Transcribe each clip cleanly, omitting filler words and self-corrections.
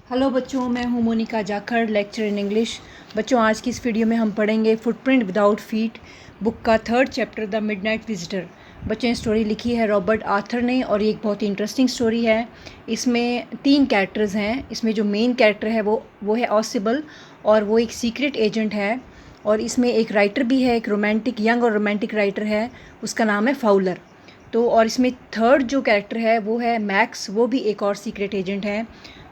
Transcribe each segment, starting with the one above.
Hello बच्चों, मैं हूं Monika Jakhar, lecture in English. बच्चों, आज की इस वीडियो में हम पढ़ेंगे फुटप्रिंट विदाउट फीट बुक का 3rd chapter the midnight visitor. बच्चों, ये स्टोरी लिखी है रॉबर्ट आर्थर ने और ये एक बहुत ही इंटरेस्टिंग स्टोरी है। इसमें 3 कैरेक्टर्स हैं। इसमें जो मेन कैरेक्टर है वो है ऑसिबल और वो एक सीक्रेट एजेंट है। और इसमें एक राइटर भी है, एक रोमांटिक यंग और रोमांटिक राइटर है, उसका नाम है फाउलर। तो और इसमें 3rd जो कैरेक्टर है वो है मैक्स, वो भी एक और सीक्रेट एजेंट है।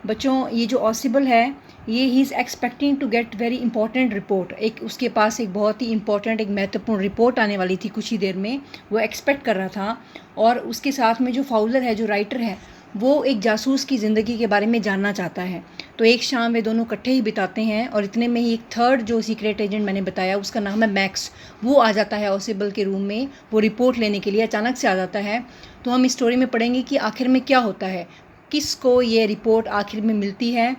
बच्चों, ये जो ऑसिबल है ये ही is expecting to get very important report. एक उसके पास एक बहुत ही इंपॉर्टेंट, एक महत्वपूर्ण रिपोर्ट आने वाली थी कुछ ही देर में, वो एक्सपेक्ट कर रहा था। और उसके साथ में जो फाउलर है, जो राइटर है, वो एक जासूस की ज़िंदगी के बारे में जानना चाहता है। तो एक शाम वे दोनों इकट्ठे ही बिताते हैं और इतने में ही एक 3rd जो सीक्रेट एजेंट मैंने बताया, उसका नाम है मैक्स, वो आ जाता है ऑसिबल के रूम में वो रिपोर्ट लेने के लिए। अचानक से आ जाता है। तो हम इस स्टोरी में पढ़ेंगे कि आखिर में क्या होता है, किसको ये रिपोर्ट आखिर में मिलती है।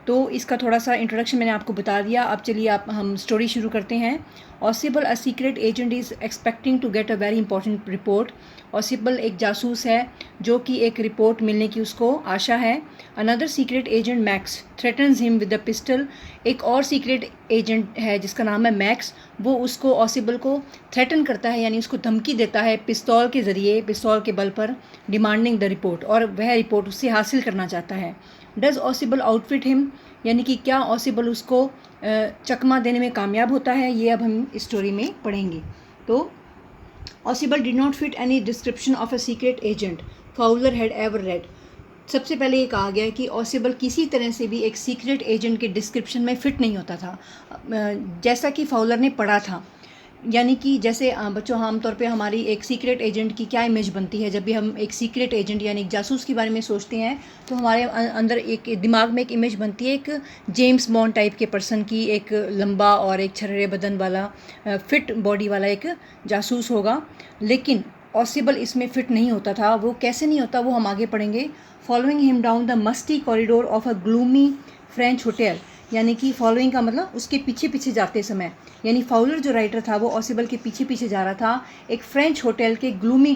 तो इसका थोड़ा सा इंट्रोडक्शन मैंने आपको बता दिया। अब चलिए हम स्टोरी शुरू करते हैं। Ausable a secret agent is expecting to get a very important report. Ausable एक जासूस है जो कि एक रिपोर्ट मिलने की उसको आशा है। Another secret agent max threatens him with a pistol. एक और सीक्रेट एजेंट है जिसका नाम है मैक्स, वो उसको ऑसिबल को थ्रेटन करता है, यानी उसको धमकी देता है पिस्तौल के ज़रिए, पिस्तौल के बल पर, डिमांडिंग द रिपोर्ट, और वह रिपोर्ट उससे हासिल करना चाहता है। डज ऑसिबल आउटफिट हिम, यानी कि क्या ऑसिबल उसको चकमा देने में कामयाब होता है, ये अब हम इस स्टोरी में पढ़ेंगे। तो ऑसिबल did not fit any description of a secret agent Fowler had ever read. सबसे पहले ये कहा गया है कि ऑसिबल किसी तरह से भी एक सीक्रेट एजेंट के डिस्क्रिप्शन में फ़िट नहीं होता था, जैसा कि फाउलर ने पढ़ा था। यानी कि जैसे बच्चों, आमतौर पे हमारी एक सीक्रेट एजेंट की क्या इमेज बनती है। जब भी हम एक सीक्रेट एजेंट यानी एक जासूस के बारे में सोचते हैं तो हमारे अंदर एक दिमाग में एक इमेज बनती है, एक जेम्स बॉन्ड टाइप के पर्सन की, एक लंबा और एक छर्रे बदन वाला, फिट बॉडी वाला एक जासूस होगा। लेकिन ऑसिबल इसमें फ़िट नहीं होता था। वो कैसे नहीं होता, वो हम आगे पढ़ेंगे। Following him down the musty corridor of a gloomy French hotel, यानी कि फॉलोइंग का मतलब उसके पीछे पीछे जाते समय, यानी फाउलर जो राइटर था वो ऑसिबल के पीछे पीछे जा रहा था एक फ्रेंच होटल के ग्लूमी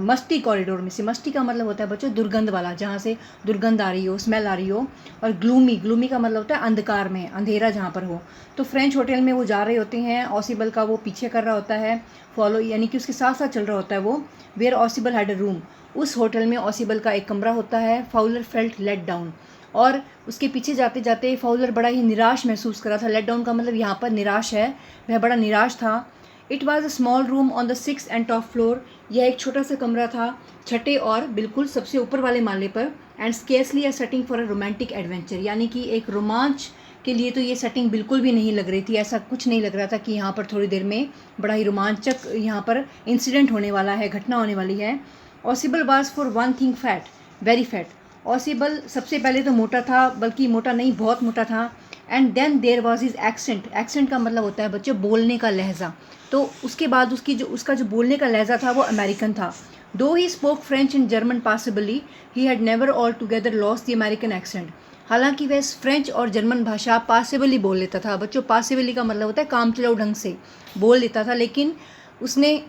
मस्टी कॉरिडोर में से। मस्टी का मतलब होता है बच्चों दुर्गंध वाला, जहाँ से दुर्गंध आ रही हो, स्मेल आ रही हो। और ग्लूमी का मतलब होता है अंधकार में, अंधेरा जहाँ पर हो। तो फ्रेंच होटल में वो जा रहे होते हैं, ऑसिबल का वो पीछे कर रहा होता है, फॉलो यानी कि उसके साथ साथ चल रहा होता है वो। Where Ausable had a room, उस होटल में ऑसिबल का एक कमरा होता है। फाउलर फेल्ट लेट डाउन, और उसके पीछे जाते जाते फाउलर बड़ा ही निराश महसूस कर रहा था। लेट डाउन का मतलब यहाँ पर निराश है, वह बड़ा निराश था। It was a small room on the 6th and top floor, यह एक छोटा सा कमरा था छठे और बिल्कुल सबसे ऊपर वाले माले पर। And scarcely a setting for a romantic adventure, यानी कि एक रोमांच के लिए तो ये सेटिंग बिल्कुल भी नहीं लग रही थी। ऐसा कुछ नहीं लग रहा था कि यहाँ पर थोड़ी देर में बड़ा ही रोमांचक यहाँ पर इंसिडेंट होने वाला है, घटना होने वाली है। ऑसिबल was for one thing fat, very fat. ऑसिबल सबसे पहले तो मोटा था, बल्कि मोटा नहीं बहुत मोटा था। And then there was his accent, accent का मतलब होता है बच्चों बोलने का लहजा। तो उसके बाद उसका जो बोलने का लहजा था वो अमेरिकन था। Though he spoke French and German possibly, he had never altogether lost the American accent. हालांकि वह फ्रेंच और जर्मन भाषा पासिबली बोल लेता था। बच्चों, पासिबली का मतलब होता है काम चलाऊ ढंग से बोल लेता था, लेकिन उसने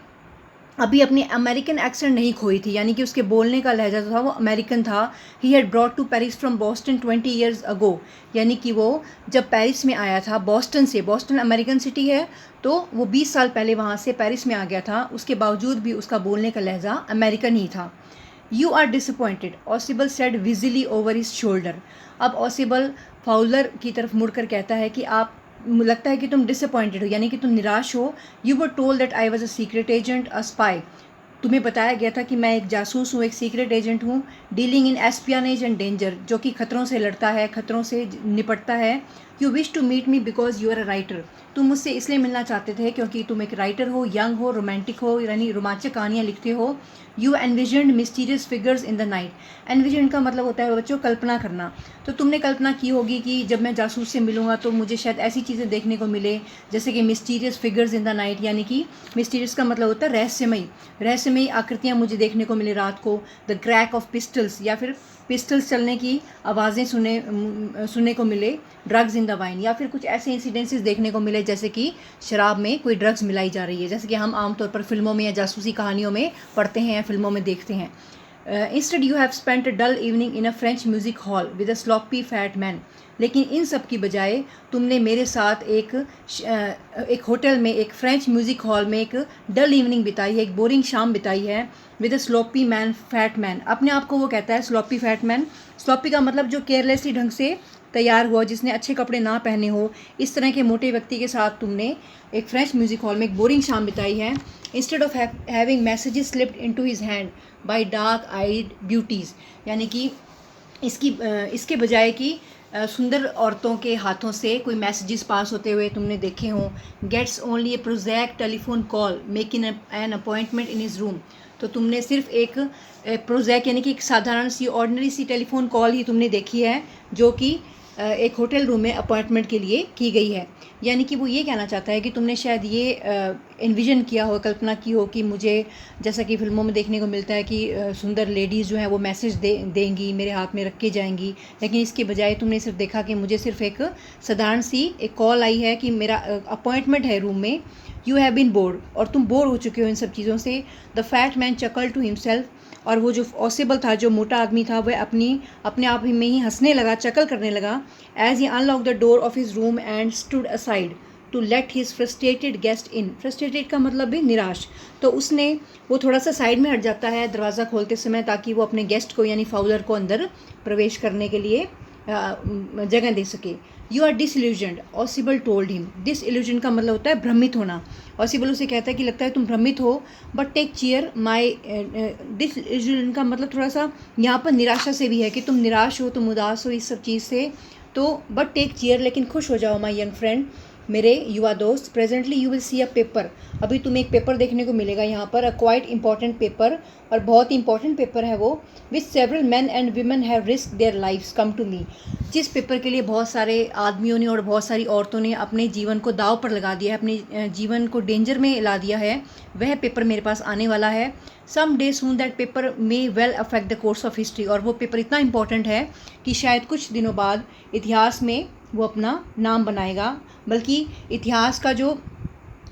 अभी अपनी अमेरिकन एक्सेंट नहीं खोई थी, यानी कि उसके बोलने का लहजा जो था वो अमेरिकन था। He had brought to Paris from Boston 20 years ago, यानी कि वो जब पेरिस में आया था बॉस्टन से, बॉस्टन अमेरिकन सिटी है, तो वो 20 साल पहले वहाँ से पेरिस में आ गया था। उसके बावजूद भी उसका बोलने का लहजा अमेरिकन ही था। You are disappointed, Ossible said wheezily over his shoulder. अब ऑसिबल फाउलर की तरफ मुड़कर कहता है कि आप, लगता है कि तुम डिसअपॉइंटेड हो, यानी कि तुम निराश हो। You were told that I was a secret agent, a spy. तुम्हें बताया गया था कि मैं एक जासूस हूँ, एक सीक्रेट एजेंट हूँ। डीलिंग इन एस्पियनेज एंड डेंजर, जो कि खतरों से लड़ता है, खतरों से निपटता है। You wish to meet me because you are a writer, तुम मुझसे इसलिए मिलना चाहते थे क्योंकि तुम एक राइटर हो, यंग हो, रोमांटिक हो, यानी रोमांचक कहानियाँ लिखते हो। You envisioned mysterious figures in the night, envision का मतलब होता है बच्चों कल्पना करना। तो तुमने कल्पना की होगी कि जब मैं जासूस से मिलूंगा तो मुझे शायद ऐसी चीज़ें देखने को मिले जैसे कि mysterious figures in the night, यानी कि मिस्टीरियस का मतलब होता है रहस्यमयी, रहस्यमयी आकृतियाँ मुझे देखने को मिले रात को। द क्रैक ऑफ पिस्टल्स, या फिर पिस्टल्स चलने की आवाज़ें सुनने को मिले। ड्रग्स इन द वाइन, या फिर कुछ ऐसे इंसिडेंसेस देखने को मिले जैसे कि शराब में कोई ड्रग्स मिलाई जा रही है, जैसे कि हम आमतौर पर फिल्मों में या जासूसी कहानियों में पढ़ते हैं या फिल्मों में देखते हैं। Instead you have spent a dull evening in a French music hall with a sloppy fat man. लेकिन इन सब की बजाय तुमने मेरे साथ एक होटल में, एक फ्रेंच म्यूज़िक हॉल में एक डल इवनिंग बिताई है, एक बोरिंग शाम बिताई है with a sloppy man, fat man. अपने आप को वो कहता है स्लॉपी फैट मैन। स्लॉपी का मतलब जो केयरलेसली ढंग से तैयार हुआ, जिसने अच्छे कपड़े ना पहने हो, इस तरह के मोटे व्यक्ति के साथ तुमने एक फ्रेंच म्यूज़िक हॉल में एक बोरिंग शाम बिताई है। Instead of having messages slipped into his hand by dark eyed beauties, यानी कि इसके बजाय कि सुंदर औरतों के हाथों से कोई मैसेजेस पास होते हुए तुमने देखे हों। Gets only a project telephone call making an appointment in his room. तो तुमने सिर्फ एक प्रोजैक्ट यानी कि एक साधारण सी ऑर्डिनरी सी टेलीफोन कॉल ही तुमने देखी है, जो कि एक होटल रूम में अपॉइंटमेंट के लिए की गई है। यानी कि वो ये कहना चाहता है कि तुमने शायद ये इन्विजन किया हो, कल्पना की हो कि मुझे, जैसा कि फिल्मों में देखने को मिलता है कि सुंदर लेडीज़ जो हैं वो मैसेज देंगी, मेरे हाथ में रख के जाएंगी, लेकिन इसके बजाय तुमने सिर्फ देखा कि मुझे सिर्फ एक साधारण सी एक कॉल आई है कि मेरा अपॉइंटमेंट है रूम में। यू हैव बीन बोर्ड, और तुम बोर हो चुके हो इन सब चीज़ों से। The fat man chuckled to himself, और वो जो ऑसिबल था, जो मोटा आदमी था, वह अपने आप में ही हंसने लगा, चकल करने लगा। As he unlock the door of his room and stood aside to let his frustrated guest in. Frustrated का मतलब भी निराश। तो वो थोड़ा सा साइड में हट जाता है दरवाज़ा खोलते समय, ताकि वो अपने गेस्ट को यानी फाउलर को अंदर प्रवेश करने के लिए जगह दे सके। You are disillusioned, Ossible told him. Disillusion का मतलब होता है भ्रमित होना। ऑसिबल उसे कहता है कि लगता है तुम भ्रमित हो, but take cheer my. Disillusion का मतलब थोड़ा सा यहाँ पर निराशा से भी है कि तुम निराश हो, तुम उदास हो इस सब चीज़ से। तो बट टेक चीयर, लेकिन खुश हो जाओ माई यंग फ्रेंड, मेरे युवा दोस्त। Presently you will see a paper, अभी तुम्हें एक पेपर देखने को मिलेगा यहाँ पर, अ क्वाइट इंपॉर्टेंट पेपर, और बहुत इंपॉर्टेंट पेपर है वो। Which several men and women have risk their lives come to me. जिस पेपर के लिए बहुत सारे आदमियों ने और बहुत सारी औरतों ने अपने जीवन को दाव पर लगा दिया है, अपने जीवन को डेंजर में ला दिया है, वह पेपर मेरे पास आने वाला है। Some day soon that paper may well affect the course of history, और वो पेपर इतना इंपॉर्टेंट है कि शायद कुछ दिनों बाद इतिहास में वो अपना नाम बनाएगा, बल्कि इतिहास का जो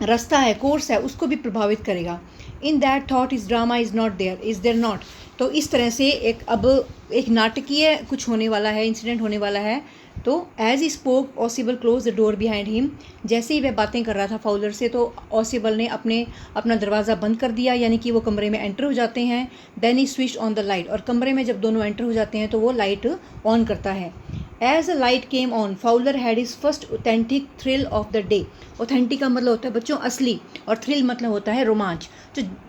रास्ता है, कोर्स है, उसको भी प्रभावित करेगा। In that thought is drama is not there, is there not. तो इस तरह से अब एक नाटकीय कुछ होने वाला है, इंसिडेंट होने वाला है। तो as he spoke Ausable close the door behind him. जैसे ही वह बातें कर रहा था फाउलर से, तो ऑसिबल ने अपना दरवाज़ा बंद कर दिया, यानी कि वो कमरे में एंटर हो जाते हैं। Then he switch on the light, और कमरे में जब दोनों एंटर हो जाते हैं तो वो लाइट ऑन करता है। As a light came on Fowler had his first authentic thrill of the day. Authentic का मतलब होता है बच्चों असली, और थ्रिल मतलब होता है रोमांच।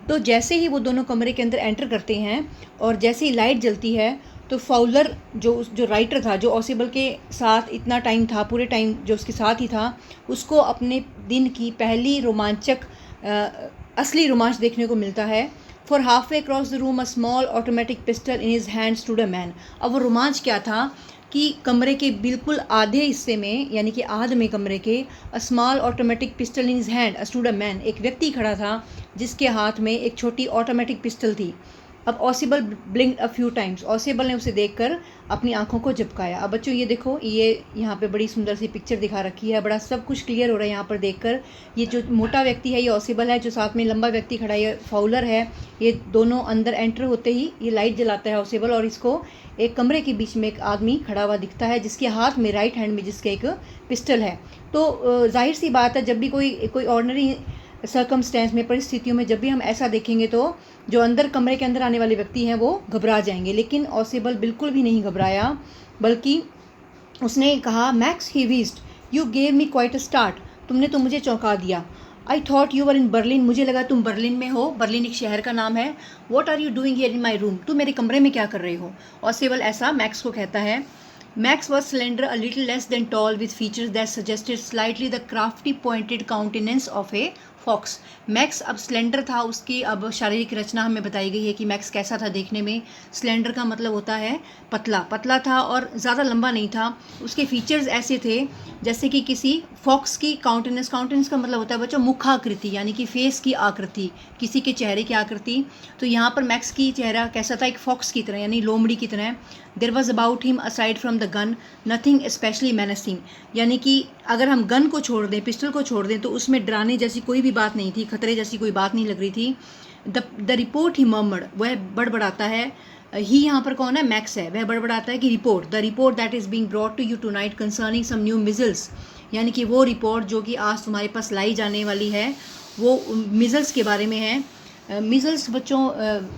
तो जैसे ही वो दोनों कमरे के अंदर एंटर करते हैं और जैसे ही लाइट जलती है, तो फाउलर जो राइटर था, जो ऑसिबल के साथ इतना टाइम था, पूरे टाइम जो उसके साथ ही था, उसको अपने दिन की पहली रोमांचक असली रोमांच देखने को मिलता है। For half way across the room a small automatic pistol in his hand stood a man. अब वो रोमांच क्या था कि कमरे के बिल्कुल आधे हिस्से में, यानी कि आध में कमरे के, a small automatic pistol in his hand stood a man, एक व्यक्ति खड़ा था जिसके हाथ में एक छोटी ऑटोमेटिक पिस्टल थी। अब ऑसिबल ब्लिंक्ड अ फ्यू टाइम्स, ऑसिबल ने उसे देखकर अपनी आंखों को झपकाया। अब बच्चों ये देखो, ये यहाँ पे बड़ी सुंदर सी पिक्चर दिखा रखी है, बड़ा सब कुछ क्लियर हो रहा है यहाँ पर देखकर। ये जो मोटा व्यक्ति है ये ऑसिबल है, जो साथ में लंबा व्यक्ति खड़ा है ये फाउलर है। ये दोनों अंदर एंटर होते ही ये लाइट जलाता है ऑसिबल, और इसको एक कमरे के बीच में एक आदमी खड़ा हुआ दिखता है, जिसके हाथ में, राइट हैंड में, जिसके एक पिस्टल है। तो जाहिर सी बात है, जब भी कोई ऑर्डिनरी सर्कमस्टेंस में, परिस्थितियों में, जब भी हम ऐसा देखेंगे तो जो कमरे के अंदर आने वाले व्यक्ति हैं वो घबरा जाएंगे। लेकिन ऑसिबल बिल्कुल भी नहीं घबराया, बल्कि उसने कहा, Max he wheezed, you gave me quite a start. तुमने तो मुझे चौंका दिया। I thought you were in Berlin, मुझे लगा तुम बर्लिन में हो। बर्लिन एक शहर का नाम है। What are you doing here in my room, तुम मेरे कमरे में क्या कर रहे हो। ऑसिबल ऐसा मैक्स को कहता है। Max was slender, a little less than tall, with features that suggested slightly the crafty pointed countenance of a fox. Max अब स्लेंडर था, उसकी अब शारीरिक रचना हमें बताई गई है कि मैक्स कैसा था देखने में। स्लेंडर का मतलब होता है पतला, पतला था और ज़्यादा लंबा नहीं था। उसके फीचर्स ऐसे थे जैसे कि किसी फॉक्स की काउंटेनेंस, काउंटेनेंस का मतलब होता है बच्चों मुखाकृति, यानी कि फेस की आकृति, किसी के चेहरे की आकृति। तो यहाँ पर मैक्स की चेहरा कैसा था, एक फॉक्स की तरह, यानी लोमड़ी की तरह। There was about him aside from the gun nothing specially menacing, यानी कि अगर हम गन को छोड़ दें, पिस्टल को छोड़ दें, तो उसमें डराने जैसी कोई भी बात नहीं थी, खतरे जैसी कोई बात नहीं लग रही थी। द रिपोर्ट ही मर्मर्ड, वह बड़बड़ाता है, ही यहाँ पर कौन है, मैक्स है। वह बड़बड़ाता है कि report, the report that is being brought to you tonight concerning some new missiles, यानी कि वो रिपोर्ट जो कि आज तुम्हारे पास लाई जाने वाली है वो मिजल्स के बारे में है। मिजल्स बच्चों,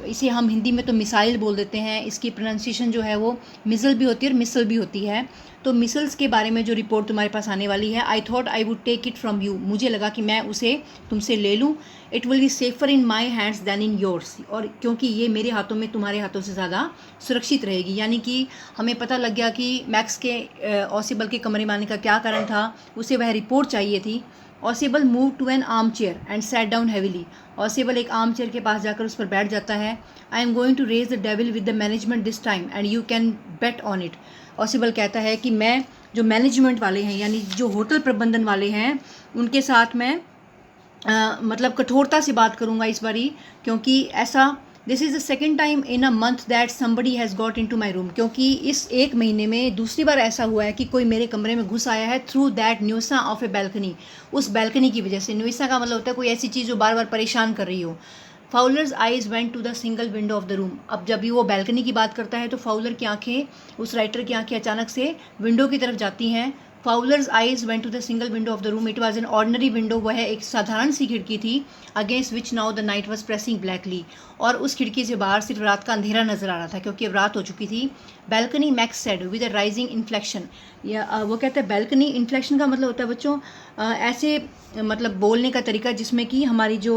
इसे हम हिंदी में तो मिसाइल बोल देते हैं, इसकी प्रोनाउंसिएशन जो है वो मिसल भी होती है और मिसल भी होती है। तो मिसल्स के बारे में जो रिपोर्ट तुम्हारे पास आने वाली है, I thought I would take it from you, मुझे लगा कि मैं उसे तुमसे ले लूँ। It will be safer in my hands than in yours, और क्योंकि ये मेरे हाथों में तुम्हारे हाथों से ज़्यादा सुरक्षित रहेगी। यानी कि हमें पता लग गया कि मैक्स के ऑसिबल के कमरे में आने का क्या कारण था, उसे वह रिपोर्ट चाहिए थी। Ausable move to an armchair and sat down heavily, Ausable एक आर्म चेयर के पास जाकर उस पर बैठ जाता है। I am going to raise the devil with the management this time and you can bet on it, Ausable कहता है कि मैं जो मैनेजमेंट वाले हैं यानी जो होटल प्रबंधन वाले हैं उनके साथ मैं मतलब कठोरता से बात करूँगा इस बारी, क्योंकि ऐसा this is the second time in a month that somebody has got into my room, क्योंकि इस एक महीने में दूसरी बार ऐसा हुआ है कि कोई मेरे कमरे में घुस आया है through that nuisance of a balcony, उस बैल्कनी की वजह से। न्यूसा का मतलब होता है कोई ऐसी चीज़ जो बार बार परेशान कर रही हो। Fowler's eyes went to the single window of the room, अब जब भी वो बैल्कनी की बात करता है तो फाउलर की आंखें, उस राइटर की आंखें अचानक से विंडो की तरफ जाती हैं। Fowler's eyes went to the single window of the room, it was an ordinary window, वह एक साधारण सी खिड़की थी, against which now the night was pressing blackly, और उस खिड़की से बाहर सिर्फ रात का अंधेरा नजर आ रहा था क्योंकि अब रात हो चुकी थी। Balcony, max said with a rising inflection, या वो कहते हैं बैल्कनी, इन्फ्लेक्शन का मतलब होता है बच्चों ऐसे मतलब बोलने का तरीका जिसमें कि हमारी जो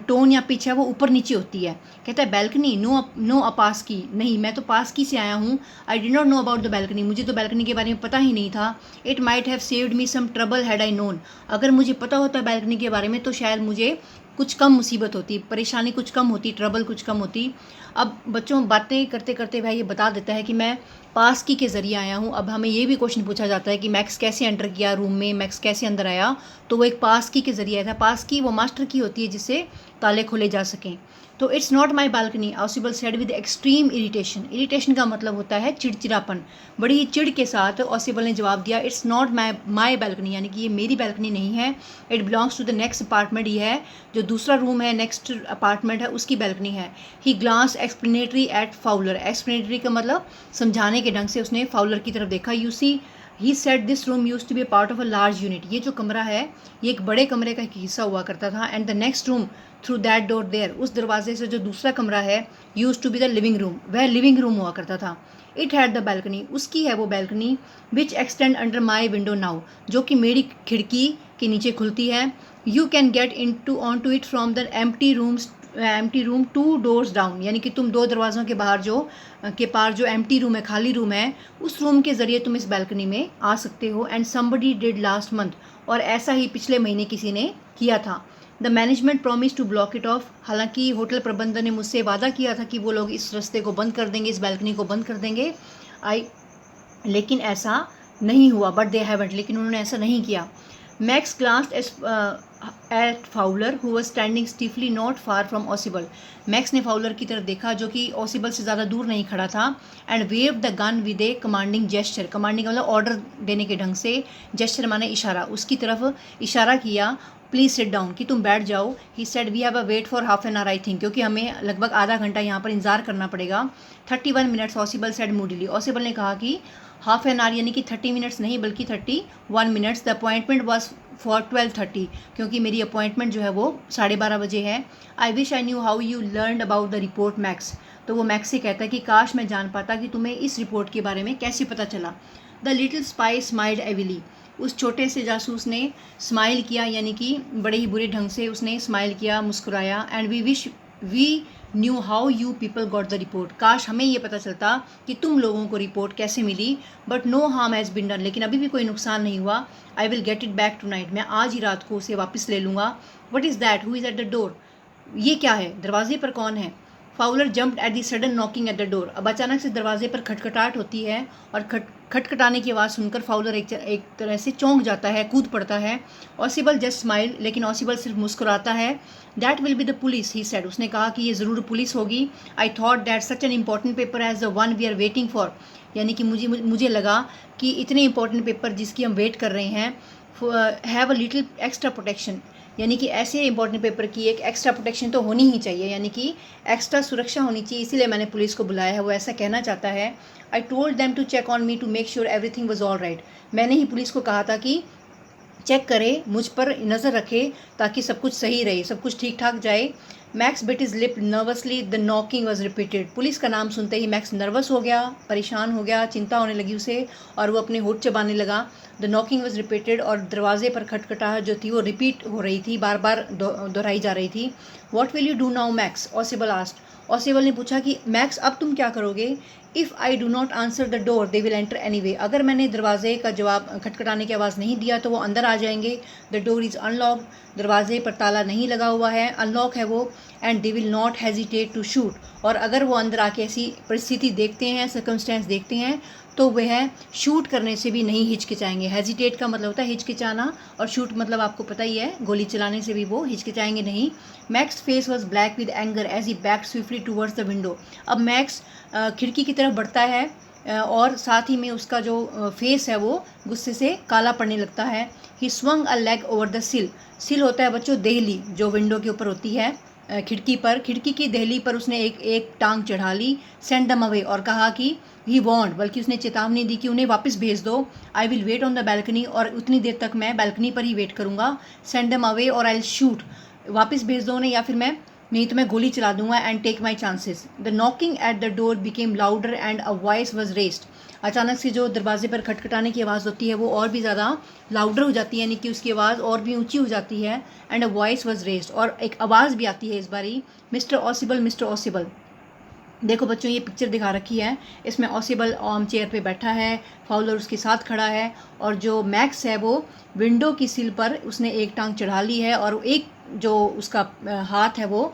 टोन या पिच है वो ऊपर नीचे होती है। कहता है बैल्कनी, नो अ पास की, नहीं मैं तो पास की से आया हूँ। I did not know about the balcony, मुझे तो बैल्कनी के बारे में पता ही नहीं था। It might have saved me some trouble had I known, अगर मुझे पता होता बैल्कनी के बारे में तो शायद मुझे कुछ कम मुसीबत होती, परेशानी कुछ कम होती, ट्रबल कुछ कम होती। अब बच्चों बातें करते करते भाई ये बता देता है कि मैं पास की के ज़रिए आया हूँ। अब हमें ये भी क्वेश्चन पूछा जाता है कि मैक्स कैसे एंटर किया रूम में, मैक्स कैसे अंदर आया, तो वो एक पास की के ज़रिए आया था। पास की वो मास्टर की होती है जिससे ताले खोले जा सकें। तो it's not my balcony, ऑसिबल said with extreme irritation, irritation का मतलब होता है चिड़चिड़ापन, बड़ी ही चिड़ के साथ ऑसिबल ने जवाब दिया, इट्स नॉट माई बालकनी, यानी कि ये मेरी बालकनी नहीं है। It belongs to the next apartment, ये है जो दूसरा रूम है, नेक्स्ट अपार्टमेंट है, उसकी बालकनी है। He glanced explanatory at Fowler, explanatory का मतलब समझाने के ढंग से उसने फाउलर की तरफ देखा। You see he said this room used to be part of a large unit, ये जो कमरा है ये एक बड़े कमरे का एक हिस्सा हुआ करता था। And the next room through that door there, उस दरवाजे से जो दूसरा कमरा है, used to be the living room, वह लिविंग रूम हुआ करता था। इट हैड द बैल्कनी, उसकी है वो balcony, which extend under my window now, जो कि मेरी खिड़की के नीचे खुलती है। You can get in to on to it from the empty room 2 doors down, यानी कि तुम 2 दरवाज़ों के बाहर जो के पार जो एम्प्टी रूम है, खाली रूम है, उस रूम के ज़रिए तुम इस बैल्कनी में आ सकते हो। And somebody did last month, और ऐसा ही पिछले महीने किसी ने किया था। The management promise to block it off, हालांकि होटल प्रबंधन ने मुझसे वादा किया था कि वो लोग इस रास्ते को बंद कर देंगे, इस बैल्कनी को बंद कर देंगे। लेकिन ऐसा नहीं हुआ, बट दे हैवंट, लेकिन उन्होंने ऐसा नहीं किया। Max glanced at Fowler who was standing stiffly not far from Ossible, Max ने फाउलर की तरफ देखा जो कि ऑसिबल से ज़्यादा दूर नहीं खड़ा था। And wave the gun with a commanding gesture, commanding मतलब ऑर्डर देने के ढंग से, जेस्चर माने इशारा, उसकी तरफ इशारा किया, प्लीज़ सिट डाउन, कि तुम बैठ जाओ। He said we have a wait for half an hour I think, क्योंकि हमें लगभग आधा घंटा यहाँ पर इंतजार करना पड़ेगा। 31 मिनट्स, ऑसिबल सेड मूडीली, ऑसिबल ने कहा कि हाफ एन आवर यानी कि 30 मिनट्स नहीं बल्कि 31 minutes. The appointment was for 12:30, क्योंकि मेरी अपॉइंटमेंट जो है वो 12:30 बजे है। I wish I knew how you learn about the report max, तो वो मैक्स से कहता है कि काश मैं जान पाता कि तुम्हें इस रिपोर्ट के बारे में कैसे पता चला। द लिटिल स्पाई स्माइल्ड एविली, उस छोटे से जासूस ने स्माइल किया, यानी कि बड़े ही बुरे ढंग से उसने स्माइल किया, मुस्कुराया। And we knew how you people got the report, काश हमें ये पता चलता कि तुम लोगों को रिपोर्ट कैसे मिली। But no harm has been done, लेकिन अभी भी कोई नुकसान नहीं हुआ। I will get it back tonight, मैं आज ही रात को उसे वापस ले लूँगा। What is that, who is at the door, ये क्या है, दरवाजे पर कौन है। Fowler jumped at the sudden knocking at the door, अब अचानक से दरवाजे पर खटखटाहट होती है, और खटखटाने की आवाज़ सुनकर फाउलर एक तरह से चौंक जाता है, कूद पड़ता है। ऑसिबल जस्ट स्माइल, लेकिन ऑसिबल सिर्फ मुस्कुराता है। That will be the police, he said, उसने कहा कि ये ज़रूर पुलिस होगी। I thought that such an important paper as the one we are waiting for, यानी कि मुझे लगा कि इतने इंपॉर्टेंट पेपर जिसकी हम वेट कर रहे हैं, have a little extra protection, यानी कि ऐसे इंपॉर्टेंट पेपर की एक एक्स्ट्रा प्रोटेक्शन तो होनी ही चाहिए, यानी कि एक्स्ट्रा सुरक्षा होनी चाहिए, इसीलिए मैंने पुलिस को बुलाया है। वो ऐसा कहना चाहता है। I told them to check on me to make sure everything was all right. मैंने ही पुलिस को कहा था कि चेक करे, मुझ पर नज़र रखे ताकि सब कुछ सही रहे, सब कुछ ठीक ठाक जाए। Max bit is lip nervously, the knocking was repeated. Police का नाम सुनते ही मैक्स नर्वस हो गया, परेशान हो गया, चिंता होने लगी उसे और वो अपने होठ चबाने लगा। द नॉकिंग वॉज रिपीटेड, और दरवाजे पर खटखटाहट जो थी वो रिपीट हो रही थी, बार बार दोहराई जा रही थी। What will you do now max, ऑसिबल asked. ऑसिबल ने पूछा कि मैक्स अब तुम क्या करोगे। If I do not answer the door they will enter any way. अगर मैंने दरवाजे का जवाब, खटखटाने की आवाज़ नहीं दिया तो वो अंदर आ जाएंगे। द डोर इज़ अनलॉक, दरवाजे पर ताला नहीं लगा हुआ है, अनलॉक है वो। And they will not hesitate to shoot, और अगर वो अंदर आके ऐसी परिस्थिति देखते हैं, सर्कमस्टेंस देखते हैं, तो वह शूट करने से भी नहीं हिचकिचाएंगे। हेजिटेट का मतलब होता है हिचकिचाना, और शूट मतलब आपको पता ही है, गोली चलाने से भी वो हिचकिचाएंगे नहीं। Max face was black with anger as he back swiftly towards the window. अब मैक्स खिड़की की तरफ बढ़ता है और साथ ही में उसका जो फेस है वो गुस्से से काला पड़ने लगता है। ही swung a leg over the सिल। सिल होता है बच्चों देहली, जो विंडो के ऊपर होती है, खिड़की पर, खिड़की की देहली पर उसने एक टांग चढ़ा ली। सेंड दम अवे, और कहा कि ही वॉन्ट, बल्कि उसने चेतावनी दी कि उन्हें वापस भेज दो। I will wait on the balcony, और उतनी देर तक मैं बैल्कनी पर ही वेट करूँगा। सेंड दम अवे और आई विल शूट, वापस भेज दो उन्हें या फिर मैं नहीं तो मैं गोली चला दूंगा। And take my chances. The knocking at the door became louder and a voice was raised. अचानक से जो दरवाजे पर खटखटाने की आवाज़ होती है वो और भी ज़्यादा लाउडर हो जाती है, यानी कि उसकी आवाज़ और भी ऊंची हो जाती है। And a voice was raised, और एक आवाज़ भी आती है इस बारी, मिस्टर ऑसिबल, मिस्टर ऑसिबल। देखो बच्चों, ये पिक्चर दिखा रखी है, इसमें ऑसिबल आर्म चेयर पे बैठा है, फाउलर उसके साथ खड़ा है, और जो मैक्स है वो विंडो की सिल पर उसने एक टांग चढ़ा ली है, और एक जो उसका हाथ है वो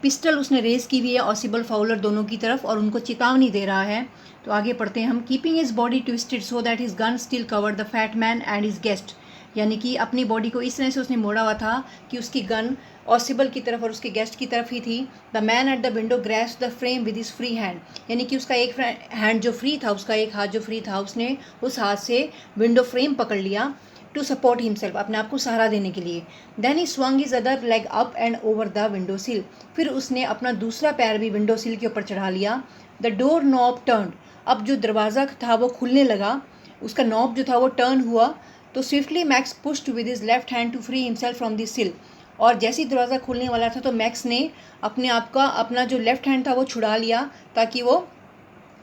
पिस्टल उसने रेज की हुई है ऑसिबल फाउलर दोनों की तरफ, और उनको चेतावनी दे रहा है। तो आगे पढ़ते हैं हम। Keeping his body twisted so that his gun still covered the fat man and his guest. यानी कि अपनी बॉडी को इस तरह से उसने मोड़ा हुआ था कि उसकी गन ऑसिबल की तरफ और उसके गेस्ट की तरफ ही थी। The man at the window grasped the frame with his free hand. यानी कि उसका एक हैंड जो फ्री था, उसका एक हाथ जो फ्री था, उसने उस हाथ से विंडो फ्रेम पकड़ लिया टू सपोर्ट हिमसेल्फ, अपने आप को सहारा देने के लिए। Then he swung his other leg up and over the window sill. फिर उसने अपना दूसरा पैर भी विंडो सिल के ऊपर चढ़ा लिया। The door knob turn. अब जो दरवाज़ा था वो खुलने लगा, उसका नॉब जो था वो टर्न हुआ। तो swiftly Max pushed with his left hand to free himself from the sill. और जैसे ही दरवाज़ा खुलने वाला था तो मैक्स ने अपने आप का, अपना जो लेफ्ट हैंड था वो छुड़ा लिया ताकि वो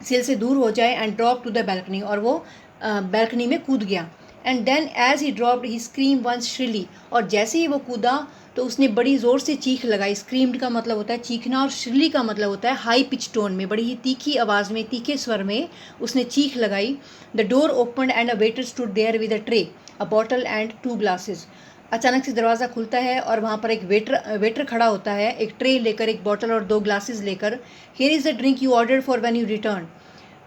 सिल से दूर हो जाए। And drop to the balcony, और वो बैल्कनी में कूद गया। And then as he dropped he scream once shrilly. और जैसे ही वो कूदा तो उसने बड़ी ज़ोर से चीख लगाई। स्क्रीम्ड का मतलब होता है चीखना, और श्रिली का मतलब होता है हाई पिच टोन में, बड़ी ही तीखी आवाज़ में, तीखे स्वर में उसने चीख लगाई। The door opened and a waiter stood there with a tray, a bottle and 2 glasses. अचानक से दरवाज़ा खुलता है और वहाँ पर एक वेटर खड़ा होता है, एक ट्रे लेकर, एक बॉटल और 2 ग्लासेस लेकर। Here is the drink you order for when you return.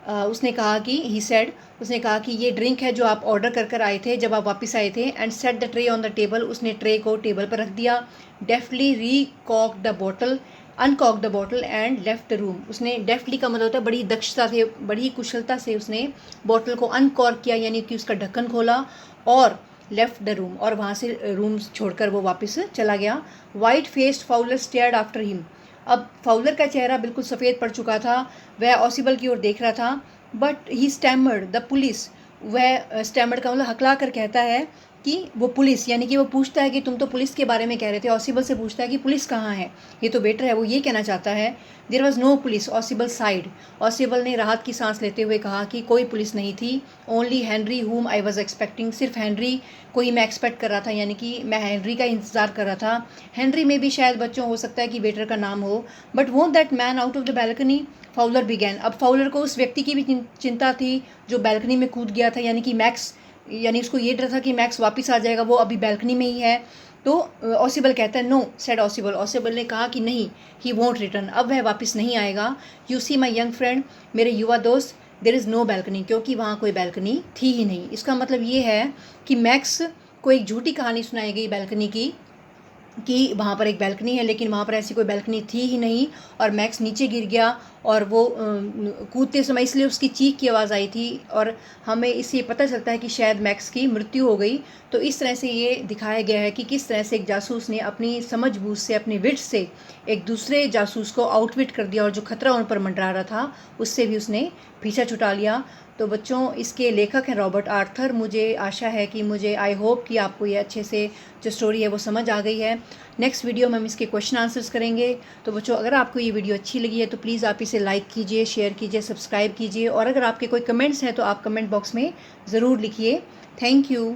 उसने कहा कि ही सेड, उसने कहा कि ये ड्रिंक है जो आप ऑर्डर कर आए थे जब आप वापस आए थे। And set the tray on the table. उसने ट्रे को टेबल पर रख दिया। Deftly recork the bottle, uncork the bottle and left the room. उसने डेफ्टली का मतलब होता है बड़ी दक्षता से, बड़ी कुशलता से उसने बॉटल को अनकॉर्क किया, यानी कि उसका ढक्कन खोला, और लेफ्ट द रूम, और वहाँ से रूम छोड़कर वो वापस चला गया। White faced Fowler stared after him. अब फाउलर का चेहरा बिल्कुल सफ़ेद पड़ चुका था, वह ऑसिबल की ओर देख रहा था। But he stammered the police. वह स्टैमर्ड का मतलब हकला कर कहता है कि वो पुलिस, यानी कि वो पूछता है कि तुम तो पुलिस के बारे में कह रहे थे। ऑसिबल से पूछता है कि पुलिस कहाँ है, ये तो वेटर है, वो ये कहना चाहता है। देयर वॉज नो पुलिस, ऑसिबल साइड। ऑसिबल ने राहत की सांस लेते हुए कहा कि कोई पुलिस नहीं थी। ओनली हेनरी हुम आई वॉज एक्सपेक्टिंग। सिर्फ हेनरी को ही मैं एक्सपेक्ट कर रहा था, यानी कि मैं हेनरी का इंतज़ार कर रहा था। हेनरी में भी शायद बच्चों हो सकता है कि वेटर का नाम हो। But won't that man out of the balcony, Fowler began. अब फाउलर को उस व्यक्ति की भी चिंता थी जो बैल्कनी में कूद गया था, यानी कि मैक्स, यानी उसको ये डर था कि मैक्स वापस आ जाएगा, वो अभी बैल्कनी में ही है। तो ऑसिबल कहता है नो, सेड ऑसिबल। ऑसिबल ने कहा कि नहीं, ही वोंट रिटर्न, अब वह वापस नहीं आएगा। You see my young friend, मेरे युवा दोस्त, देर इज़ नो बैल्कनी, क्योंकि वहाँ कोई बैल्कनी थी ही नहीं। इसका मतलब ये है कि मैक्स को एक झूठी कहानी सुनाई गई बैल्कनी की, कि वहाँ पर एक बैल्कनी है, लेकिन वहाँ पर ऐसी कोई बैल्कनी थी ही नहीं, और मैक्स नीचे गिर गया और वो कूदते समय इसलिए उसकी चीख की आवाज़ आई थी और हमें इससे पता चलता है कि शायद मैक्स की मृत्यु हो गई। तो इस तरह से ये दिखाया गया है कि किस तरह से एक जासूस ने अपनी समझबूझ से, अपने विट से एक दूसरे जासूस को आउटविट कर दिया और जो खतरा उन पर मंडरा रहा था उससे भी उसने पीछा छुटा लिया। तो बच्चों, इसके लेखक हैं रॉबर्ट आर्थर। मुझे आशा है कि आई होप कि आपको ये अच्छे से जो स्टोरी है वो समझ आ गई है। नेक्स्ट वीडियो में हम इसके क्वेश्चन आंसर्स करेंगे। तो बच्चों, अगर आपको ये वीडियो अच्छी लगी है तो प्लीज़ आप इसे लाइक कीजिए, शेयर कीजिए, सब्सक्राइब कीजिए और अगर आपके कोई कमेंट्स हैं तो आप कमेंट बॉक्स में ज़रूर लिखिए। Thank you.